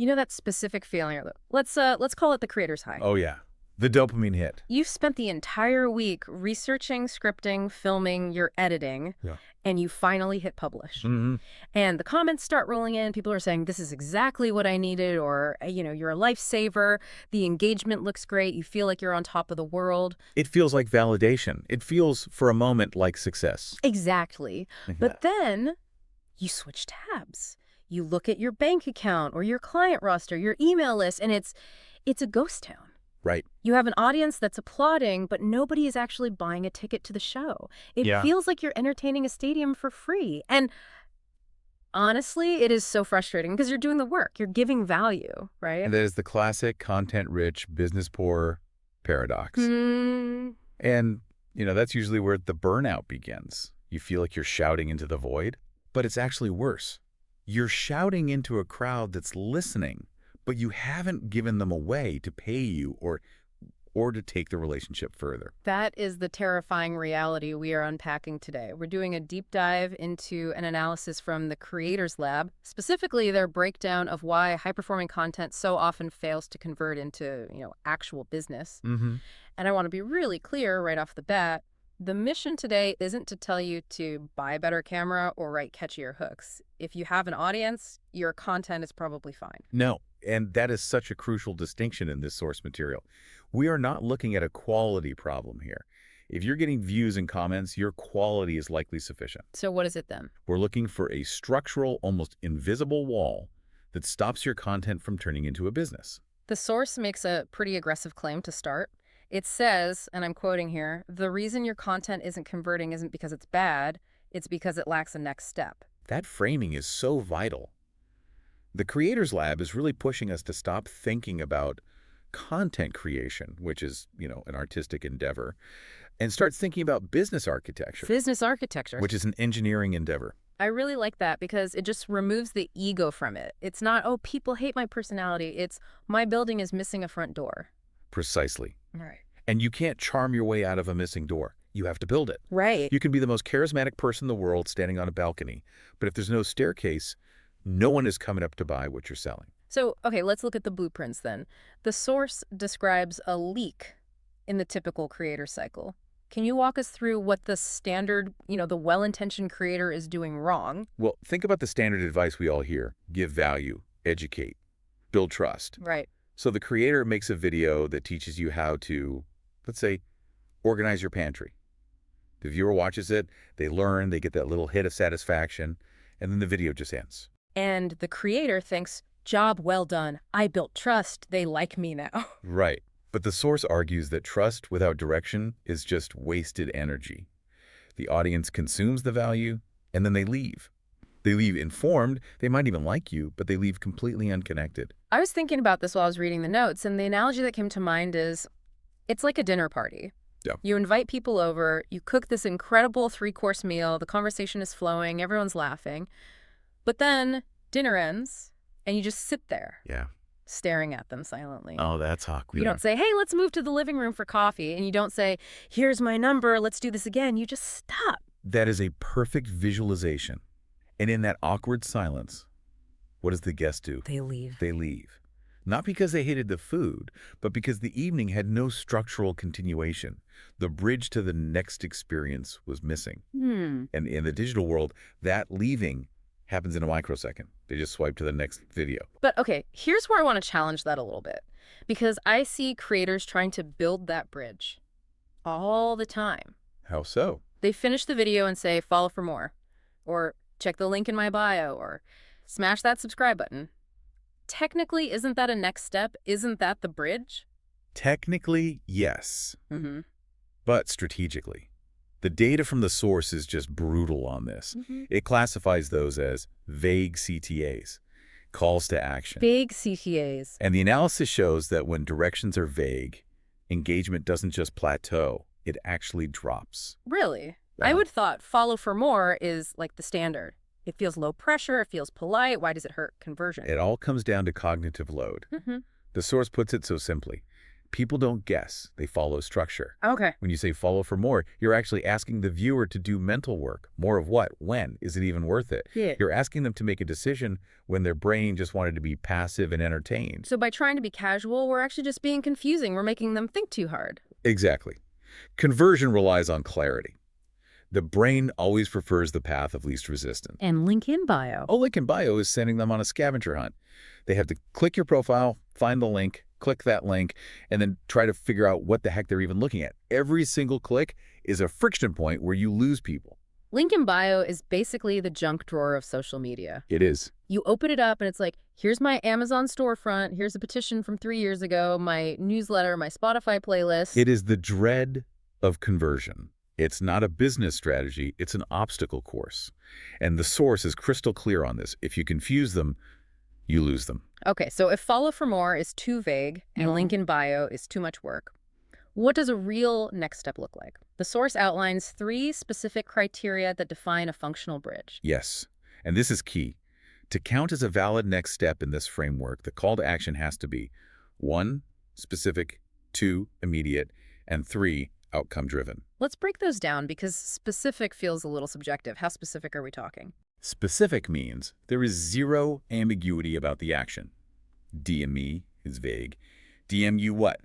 You know that specific feeling? Let's call it the creator's high. Oh, yeah. The dopamine hit. You've spent the entire week researching, scripting, filming, you're editing, Yeah. and you finally hit publish. Mm-hmm. And the comments start rolling in. People are saying, this is exactly what I needed, or, you're a lifesaver. The engagement looks great. You feel like you're on top of the world. It feels like validation. It feels, for a moment, like success. Exactly. Yeah. But then you switch tabs. You look at your bank account or your client roster, your email list, and it's a ghost town. Right. You have an audience that's applauding, but nobody is actually buying a ticket to the show. It feels like you're entertaining a stadium for free. And honestly, it is so frustrating because you're doing the work. You're giving value, right? And that is the classic content-rich, business-poor paradox. Mm. And, that's usually where the burnout begins. You feel like you're shouting into the void, but it's actually worse. You're shouting into a crowd that's listening, but you haven't given them a way to pay you or to take the relationship further. That is the terrifying reality we are unpacking today. We're doing a deep dive into an analysis from the Creators Lab, specifically their breakdown of why high-performing content so often fails to convert into, actual business. Mm-hmm. And I want to be really clear right off the bat. The mission today isn't to tell you to buy a better camera or write catchier hooks. If you have an audience, your content is probably fine. No, and that is such a crucial distinction in this source material. We are not looking at a quality problem here. If you're getting views and comments, your quality is likely sufficient. So what is it then? We're looking for a structural, almost invisible wall that stops your content from turning into a business. The source makes a pretty aggressive claim to start. It says, and I'm quoting here, the reason your content isn't converting isn't because it's bad, it's because it lacks a next step. That framing is so vital. The Creators Lab is really pushing us to stop thinking about content creation, which is, an artistic endeavor, and start thinking about business architecture. Business architecture. Which is an engineering endeavor. I really like that because it just removes the ego from it. It's not, oh, people hate my personality. It's, my building is missing a front door. Precisely. Right. And you can't charm your way out of a missing door. You have to build it. Right. You can be the most charismatic person in the world standing on a balcony, but if there's no staircase, no one is coming up to buy what you're selling. So, okay, let's look at the blueprints then. The source describes a leak in the typical creator cycle. Can you walk us through what the standard, the well-intentioned creator is doing wrong? Well, think about the standard advice we all hear. Give value, educate, build trust. Right. So the creator makes a video that teaches you how to, let's say, organize your pantry. The viewer watches it, they learn, they get that little hit of satisfaction, and then the video just ends. And the creator thinks, job well done. I built trust. They like me now. Right. But the source argues that trust without direction is just wasted energy. The audience consumes the value, and then they leave. They leave informed, they might even like you, but they leave completely unconnected. I was thinking about this while I was reading the notes, and the analogy that came to mind is, it's like a dinner party. Yeah. You invite people over, you cook this incredible 3-course meal, the conversation is flowing, everyone's laughing, but then dinner ends, and you just sit there. Yeah. Staring at them silently. Oh, that's awkward. You don't say, hey, let's move to the living room for coffee, and you don't say, here's my number, let's do this again. You just stop. That is a perfect visualization. And in that awkward silence, what does the guest do? They leave. They leave. Not because they hated the food, but because the evening had no structural continuation. The bridge to the next experience was missing. And in the digital world, that leaving happens in a microsecond. They just swipe to the next video. But okay, here's where I want to challenge that a little bit. Because I see creators trying to build that bridge all the time. How so? They finish the video and say, follow for more. Or check the link in my bio. Or smash that subscribe button. Technically, isn't that a next step? Isn't that the bridge? Technically, yes. But strategically. The data from the source is just brutal on this. It classifies those as vague CTAs, calls to action. Big CTAs. And the analysis shows that when directions are vague, engagement doesn't just plateau, it actually drops. Really? I would thought follow for more is like the standard. It feels low pressure, it feels polite. Why does it hurt conversion? It all comes down to cognitive load. The source puts it so simply. People don't guess. They follow structure. Okay. When you say follow for more, you're actually asking the viewer to do mental work. More of what? When? Is it even worth it? Yeah. You're asking them to make a decision when their brain just wanted to be passive and entertained. So by trying to be casual, we're actually just being confusing. We're making them think too hard. Exactly. Conversion relies on clarity. The brain always prefers the path of least resistance. And link in bio. Oh, link in bio is sending them on a scavenger hunt. They have to click your profile, find the link, click that link, and then try to figure out what the heck they're even looking at. Every single click is a friction point where you lose people. Link in bio is basically the junk drawer of social media. It is. You open it up and it's like, here's my Amazon storefront, here's a petition from 3 years ago, my newsletter, my Spotify playlist. It is the dread of conversion. It's not a business strategy, it's an obstacle course. And the source is crystal clear on this. If you confuse them, you lose them. Okay, so if follow for more is too vague and link in bio is too much work, what does a real next step look like? The source outlines 3 specific criteria that define a functional bridge. Yes, and this is key. To count as a valid next step in this framework, the call to action has to be 1, specific, 2, immediate, and 3, outcome-driven. Let's break those down because specific feels a little subjective. How specific are we talking? Specific means there is zero ambiguity about the action. DM me is vague. DM you what?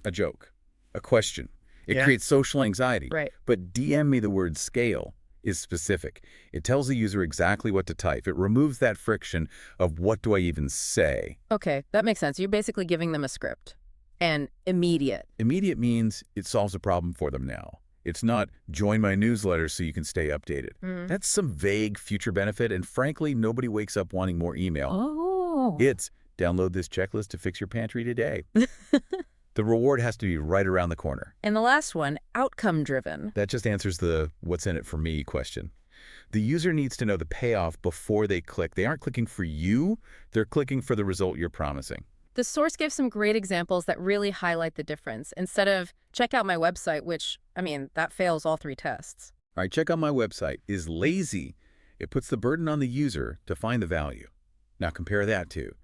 A joke, a question. It creates social anxiety. Right. But DM me the word scale is specific. It tells the user exactly what to type. It removes that friction of what do I even say. Okay, that makes sense. You're basically giving them a script. And immediate. Immediate means it solves a problem for them now. It's not join my newsletter so you can stay updated. That's some vague future benefit, and frankly, nobody wakes up wanting more email. Oh. It's download this checklist to fix your pantry today. The reward has to be right around the corner. And the last one, outcome-driven. That just answers the what's in it for me question. The user needs to know the payoff before they click. They aren't clicking for you, they're clicking for the result you're promising. The source gives some great examples that really highlight the difference. Instead of check out my website, which, I mean, that fails all 3 tests. All right, check out my website is lazy. It puts the burden on the user to find the value. Now compare that to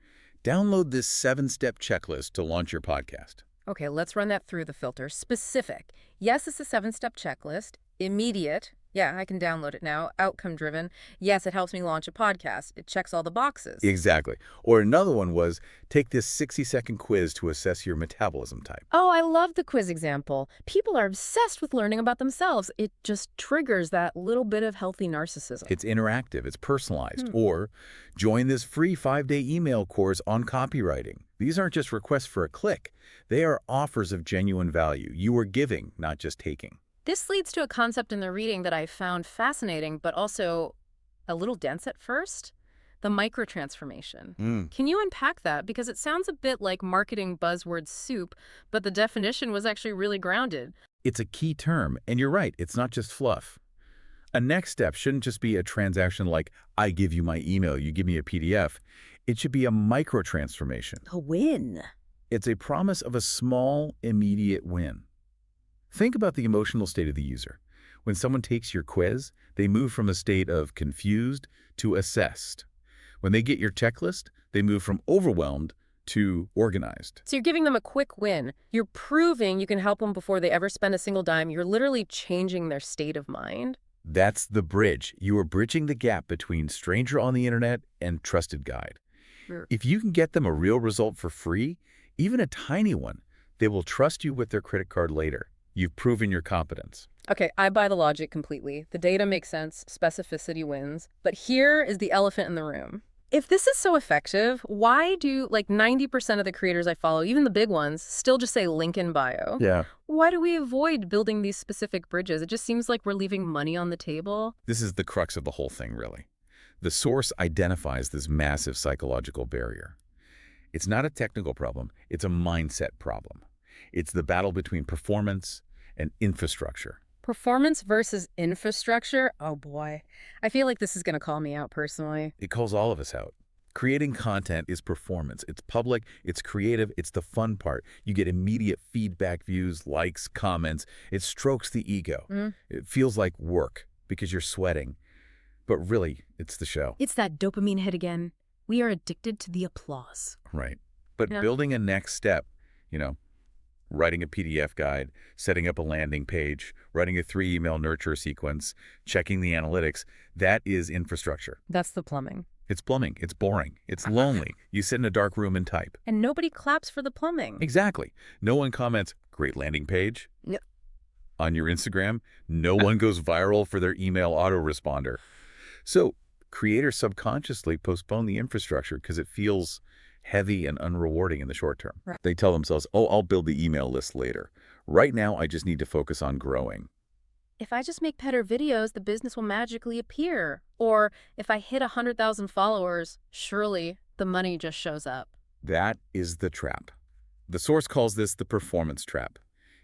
download this 7-step checklist to launch your podcast. Okay, let's run that through the filter. Specific. Yes, it's a 7-step checklist. Immediate. Yeah, I can download it now. Outcome-driven. Yes, it helps me launch a podcast. It checks all the boxes. Exactly. Or another one was take this 60-second quiz to assess your metabolism type. Oh, I love the quiz example. People are obsessed with learning about themselves. It just triggers that little bit of healthy narcissism. It's interactive. It's personalized. Or join this free 5-day email course on copywriting. These aren't just requests for a click. They are offers of genuine value. You are giving, not just taking. This leads to a concept in the reading that I found fascinating, but also a little dense at first, the microtransformation. Can you unpack that? Because it sounds a bit like marketing buzzword soup, but the definition was actually really grounded. It's a key term, and you're right, it's not just fluff. A next step shouldn't just be a transaction like, I give you my email, you give me a PDF. It should be a microtransformation. A win. It's a promise of a small, immediate win. Think about the emotional state of the user. When someone takes your quiz, they move from a state of confused to assessed. When they get your checklist, they move from overwhelmed to organized. So you're giving them a quick win. You're proving you can help them before they ever spend a single dime. You're literally changing their state of mind. That's the bridge. You are bridging the gap between stranger on the internet and trusted guide. Sure. If you can get them a real result for free, even a tiny one, they will trust you with their credit card later. You've proven your competence. Okay, I buy the logic completely. The data makes sense, specificity wins. But here is the elephant in the room. If this is so effective, why do like 90% of the creators I follow, even the big ones, still just say link in bio? Yeah. Why do we avoid building these specific bridges? It just seems like we're leaving money on the table. This is the crux of the whole thing, really. The source identifies this massive psychological barrier. It's not a technical problem, it's a mindset problem. It's the battle between performance and infrastructure. Performance versus infrastructure? Oh boy. I feel like this is going to call me out personally. It calls all of us out. Creating content is performance. It's public, it's creative, it's the fun part. You get immediate feedback, views, likes, comments. It strokes the ego. It feels like work because you're sweating. But really, it's the show. It's that dopamine hit again. We are addicted to the applause. Right. But building a next step, Writing a PDF guide, setting up a landing page, writing a 3-email nurture sequence, checking the analytics, that is infrastructure. That's the plumbing. It's plumbing. It's boring. It's lonely. You sit in a dark room and type. And nobody claps for the plumbing. Exactly. No one comments, great landing page. No. On your Instagram, no one goes viral for their email autoresponder. So creators subconsciously postpone the infrastructure because it feels heavy and unrewarding in the short term. Right. They tell themselves, oh, I'll build the email list later. Right now, I just need to focus on growing. If I just make better videos, the business will magically appear. Or if I hit 100,000 followers, surely the money just shows up. That is the trap. The source calls this the performance trap.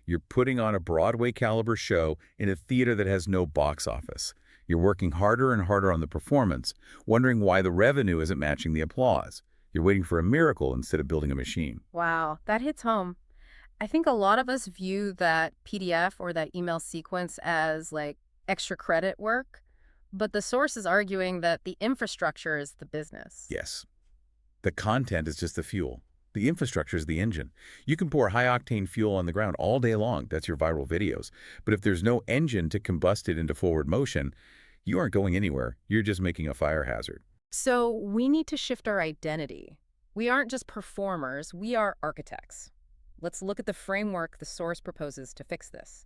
You're putting on a Broadway caliber show in a theater that has no box office. You're working harder and harder on the performance, wondering why the revenue isn't matching the applause. You're waiting for a miracle instead of building a machine. Wow, that hits home. I think a lot of us view that PDF or that email sequence as like extra credit work, but the source is arguing that the infrastructure is the business. Yes. The content is just the fuel. The infrastructure is the engine. You can pour high-octane fuel on the ground all day long. That's your viral videos. But if there's no engine to combust it into forward motion, you aren't going anywhere. You're just making a fire hazard. So we need to shift our identity. We aren't just performers, we are architects. Let's look at the framework the source proposes to fix this.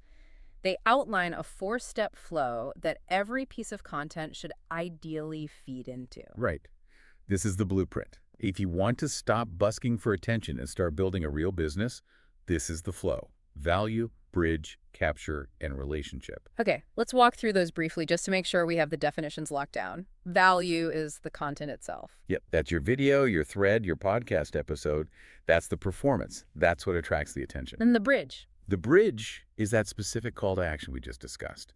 They outline a 4-step flow that every piece of content should ideally feed into. Right. This is the blueprint. If you want to stop busking for attention and start building a real business, this is the flow. Value, bridge, capture, and relationship. Okay, let's walk through those briefly just to make sure we have the definitions locked down. Value is the content itself. Yep, that's your video, your thread, your podcast episode. That's the performance. That's what attracts the attention. Then the bridge. The bridge is that specific call to action we just discussed.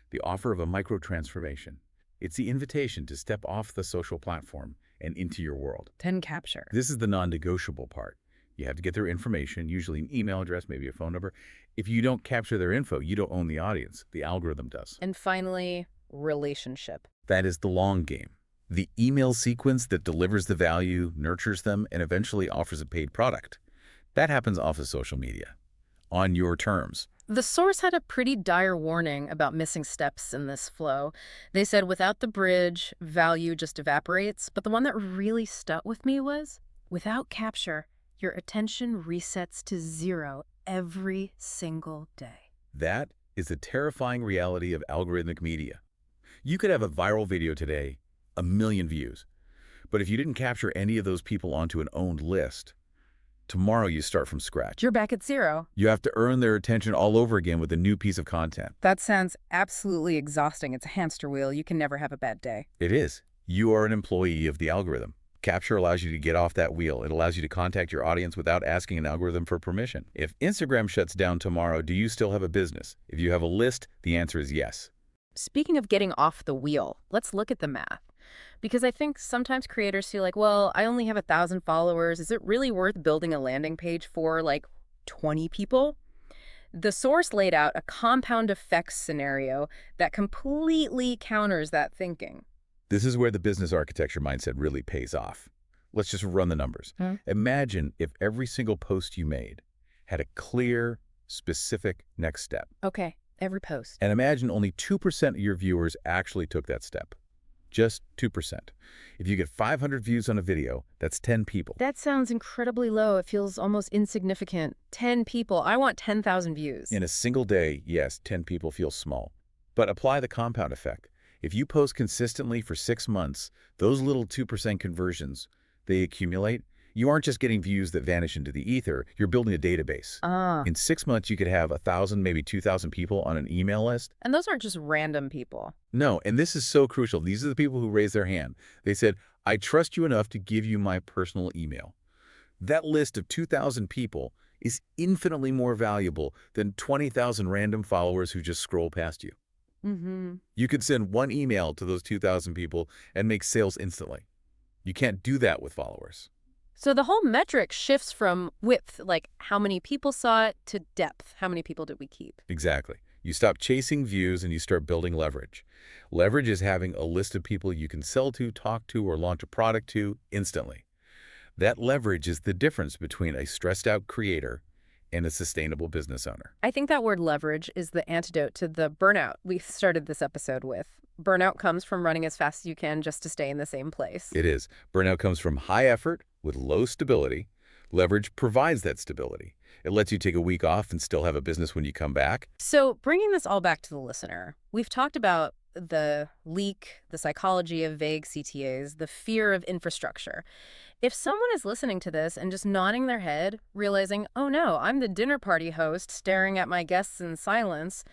The offer of a micro-transformation. It's the invitation to step off the social platform and into your world. Then capture. This is the non-negotiable part. You have to get their information, usually an email address, maybe a phone number. If you don't capture their info, you don't own the audience. The algorithm does. And finally, relationship. That is the long game. The email sequence that delivers the value, nurtures them, and eventually offers a paid product. That happens off of social media, on your terms. The source had a pretty dire warning about missing steps in this flow. They said without the bridge, value just evaporates. But the one that really stuck with me was, without capture, your attention resets to 0 every single day. That is the terrifying reality of algorithmic media. You could have a viral video today, 1 million views. But if you didn't capture any of those people onto an owned list, tomorrow you start from scratch. You're back at 0. You have to earn their attention all over again with a new piece of content. That sounds absolutely exhausting. It's a hamster wheel. You can never have a bad day. It is. You are an employee of the algorithm. Capture allows you to get off that wheel. It allows you to contact your audience without asking an algorithm for permission. If Instagram shuts down tomorrow, do you still have a business? If you have a list, the answer is yes. Speaking of getting off the wheel, let's look at the math. Because I think sometimes creators feel like, well, I only have 1,000 followers. Is it really worth building a landing page for like 20 people? The source laid out a compound effects scenario that completely counters that thinking. This is where the business architecture mindset really pays off. Let's just run the numbers. Imagine if every single post you made had a clear, specific next step. Okay, every post. And imagine only 2% of your viewers actually took that step. Just 2%. If you get 500 views on a video, that's 10 people. That sounds incredibly low. It feels almost insignificant. 10 people. I want 10,000 views. In a single day, yes, 10 people feel small. But apply the compound effect. If you post consistently for 6 months, those little 2% conversions, they accumulate. You aren't just getting views that vanish into the ether. You're building a database. In 6 months, you could have 1,000, maybe 2,000 people on an email list. And those aren't just random people. No, and this is so crucial. These are the people who raised their hand. They said, I trust you enough to give you my personal email. That list of 2,000 people is infinitely more valuable than 20,000 random followers who just scroll past you. You could send one email to those 2,000 people and make sales instantly. You can't do that with followers. So the whole metric shifts from width, like how many people saw it, to depth. How many people did we keep? Exactly. You stop chasing views and you start building leverage. Leverage is having a list of people you can sell to, talk to, or launch a product to instantly. That leverage is the difference between a stressed out creator and a sustainable business owner. I think that word leverage is the antidote to the burnout we started this episode with. Burnout comes from running as fast as you can just to stay in the same place. It is. Burnout comes from high effort with low stability. Leverage provides that stability. It lets you take a week off and still have a business when you come back. So bringing this all back to the listener, we've talked about the leak, the psychology of vague CTAs, the fear of infrastructure. If someone is listening to this and just nodding their head, realizing, oh no, I'm the dinner party host staring at my guests in silence,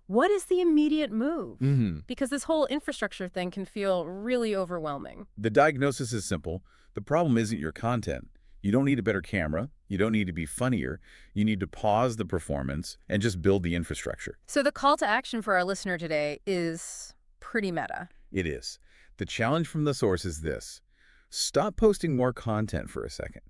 what is the immediate move? Because this whole infrastructure thing can feel really overwhelming. The diagnosis is simple. The problem isn't your content. You don't need a better camera. You don't need to be funnier. You need to pause the performance and just build the infrastructure. So the call to action for our listener today is pretty meta. It is. The challenge from the source is this. Stop posting more content for a second.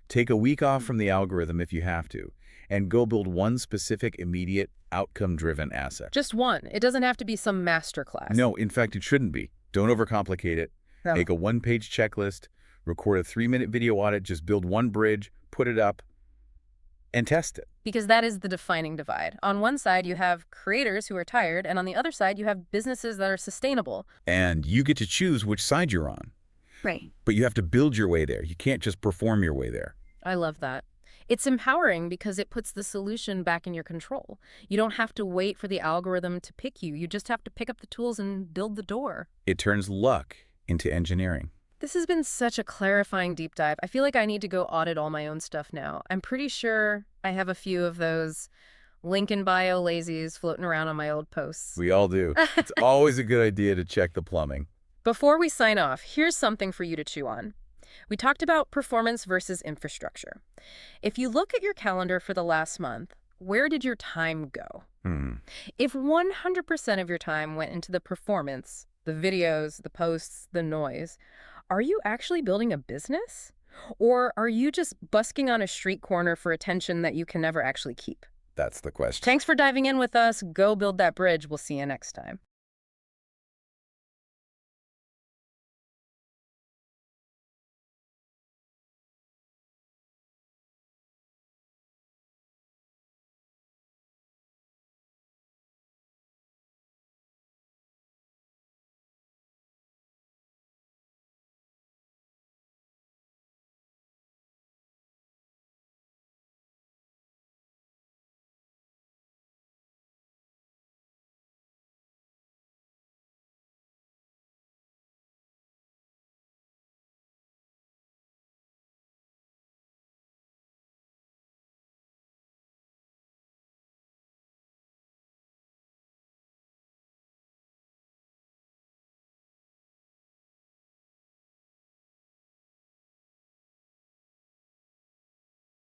Take a week off from the algorithm if you have to, and go build one specific, immediate, outcome-driven asset. Just one. It doesn't have to be some masterclass. No, in fact, it shouldn't be. Don't overcomplicate it. No. Make a one-page checklist, record a 3-minute video audit, just build one bridge, put it up, and test it. Because that is the defining divide. On one side, you have creators who are tired, and on the other side, you have businesses that are sustainable. And you get to choose which side you're on. Right. But you have to build your way there. You can't just perform your way there. I love that. It's empowering because it puts the solution back in your control. You don't have to wait for the algorithm to pick you. You just have to pick up the tools and build the door. It turns luck into engineering. This has been such a clarifying deep dive. I feel like I need to go audit all my own stuff now. I'm pretty sure I have a few of those link in bio lazies floating around on my old posts. We all do. It's always a good idea to check the plumbing. Before we sign off, here's something for you to chew on. We talked about performance versus infrastructure. If you look at your calendar for the last month, where did your time go? If 100% of your time went into the performance, the videos, the posts, the noise, are you actually building a business? Or are you just busking on a street corner for attention that you can never actually keep? That's the question. Thanks for diving in with us. Go build that bridge. We'll see you next time.